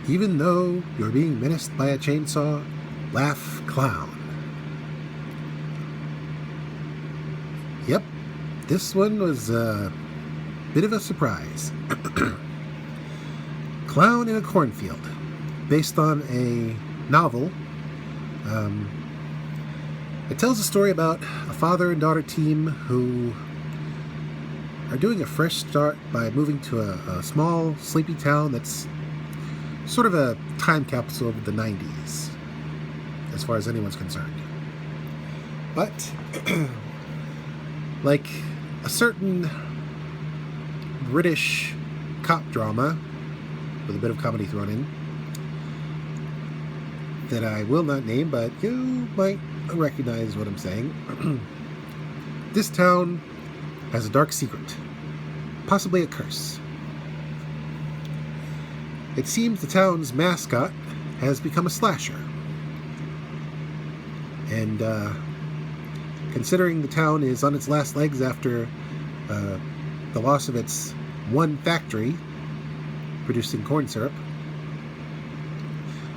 Even though you're being menaced by a chainsaw, laugh clown. Yep, this one was a bit of a surprise. Clown in a Cornfield, based on a novel. It tells a story about a father and daughter team who are doing a fresh start by moving to a small, sleepy town that's sort of a time capsule of the 90s, as far as anyone's concerned. But, like a certain British cop drama, with a bit of comedy thrown in, that I will not name, but you might recognize what I'm saying. This town has a dark secret, possibly a curse. It seems the town's mascot has become a slasher. And considering the town is on its last legs after the loss of its one factory producing corn syrup,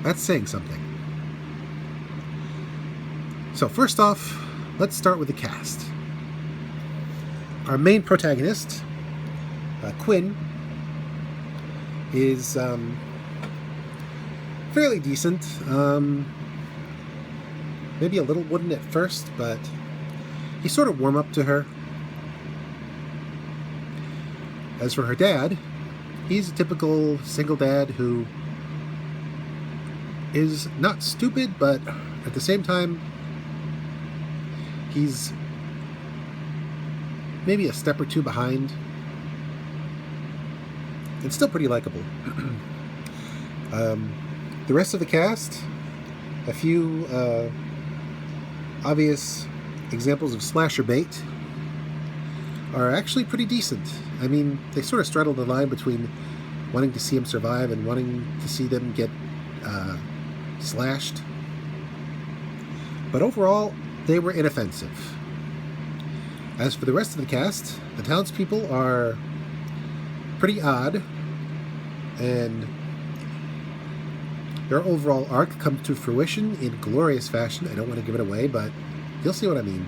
that's saying something. So first off, let's start with the cast. Our main protagonist, Quinn, is fairly decent. Maybe a little wooden at first, but you sort of warm up to her. As for her dad, he's a typical single dad who is not stupid, but at the same time, he's maybe a step or two behind. It's still pretty likable. The rest of the cast, a few obvious examples of slasher bait, are actually pretty decent. I mean, they sort of straddle the line between wanting to see them survive and wanting to see them get slashed. But overall, they were inoffensive. As for the rest of the cast, the townspeople are pretty odd, and their overall arc comes to fruition in glorious fashion. I don't want to give it away, but you'll see what I mean.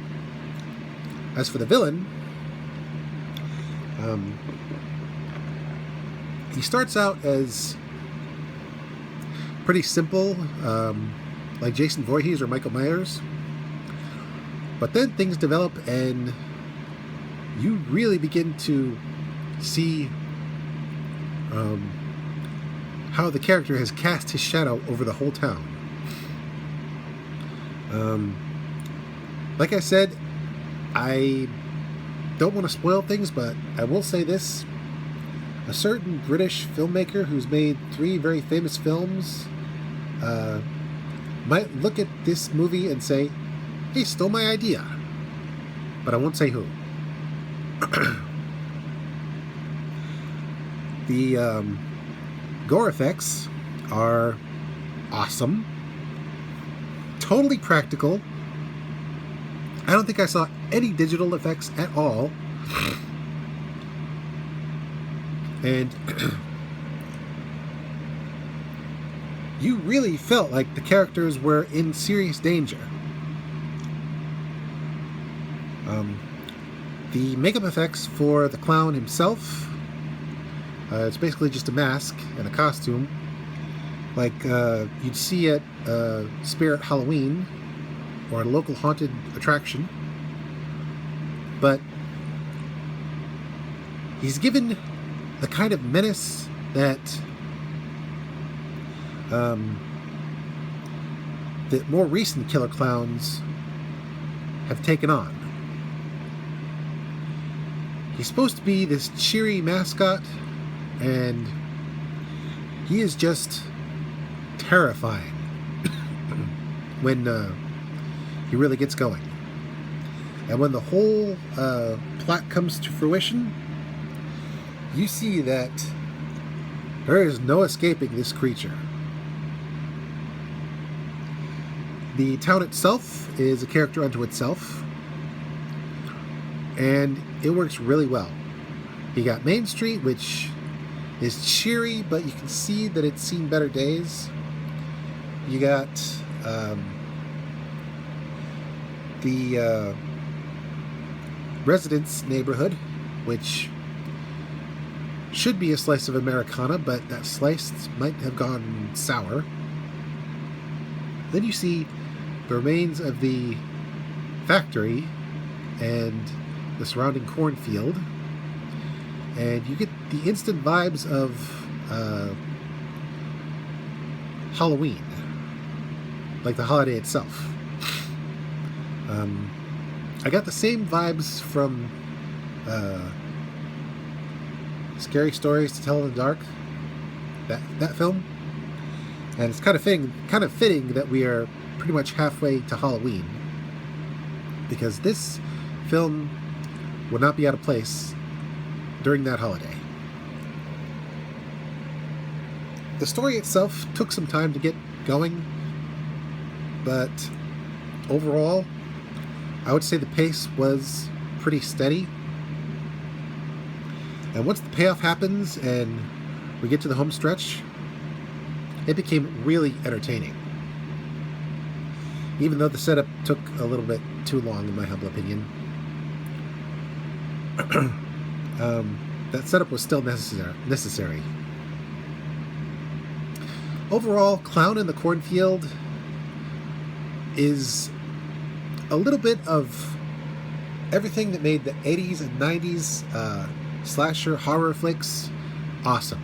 As for the villain, he starts out as pretty simple, like Jason Voorhees or Michael Myers, but then things develop and you really begin to see how the character has cast his shadow over the whole town. Like I said, I don't want to spoil things, but I will say this. A certain British filmmaker who's made 3 very famous films might look at this movie and say, "He stole my idea." But I won't say who. The gore effects are awesome. Totally practical. I don't think I saw any digital effects at all. And you really felt like the characters were in serious danger. The makeup effects for the clown himself, it's basically just a mask and a costume, like you'd see at Spirit Halloween or a local haunted attraction. But he's given the kind of menace that that more recent killer clowns have taken on. He's supposed to be this cheery mascot, and he is just terrifying when he really gets going. And when the whole plot comes to fruition, you see that there is no escaping this creature. The town itself is a character unto itself, and it works really well. You got Main Street, which is cheery, but you can see that it's seen better days. You got the residence neighborhood, which should be a slice of Americana, but that slice might have gone sour. Then you see the remains of the factory and the surrounding cornfield, and you get the instant vibes of Halloween, like the holiday itself. I got the same vibes from Scary Stories to Tell in the Dark, that film, and it's kind of fitting that we are pretty much halfway to Halloween, because this film would not be out of place during that holiday. The story itself took some time to get going, but overall, I would say the pace was pretty steady. And once the payoff happens and we get to the home stretch, it became really entertaining. Even though the setup took a little bit too long, in my humble opinion. That setup was still necessary. Overall, Clown in the Cornfield is a little bit of everything that made the 80s and 90s slasher horror flicks awesome.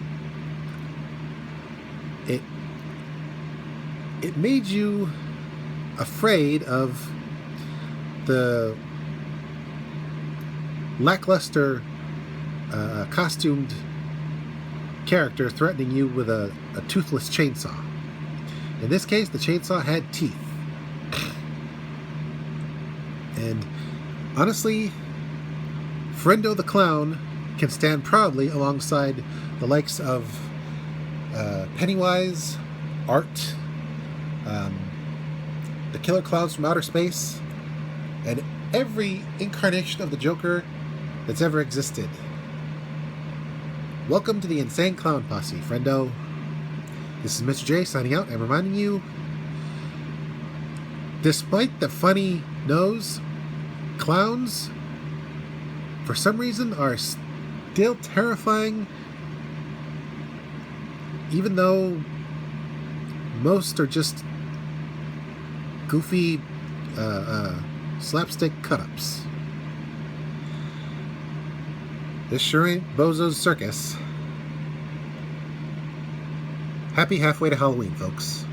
It made you afraid of the lackluster costumed character threatening you with a toothless chainsaw. In this case, the chainsaw had teeth. And honestly, Friendo the Clown can stand proudly alongside the likes of Pennywise, Art, the Killer Clowns from Outer Space, and every incarnation of the Joker that's ever existed. Welcome to the Insane Clown Posse, friendo. This is Mr. J signing out and reminding you, despite the funny nose, clowns, for some reason, are still terrifying, even though most are just goofy slapstick cut-ups. This sure ain't Bozo's Circus. Happy halfway to Halloween, folks.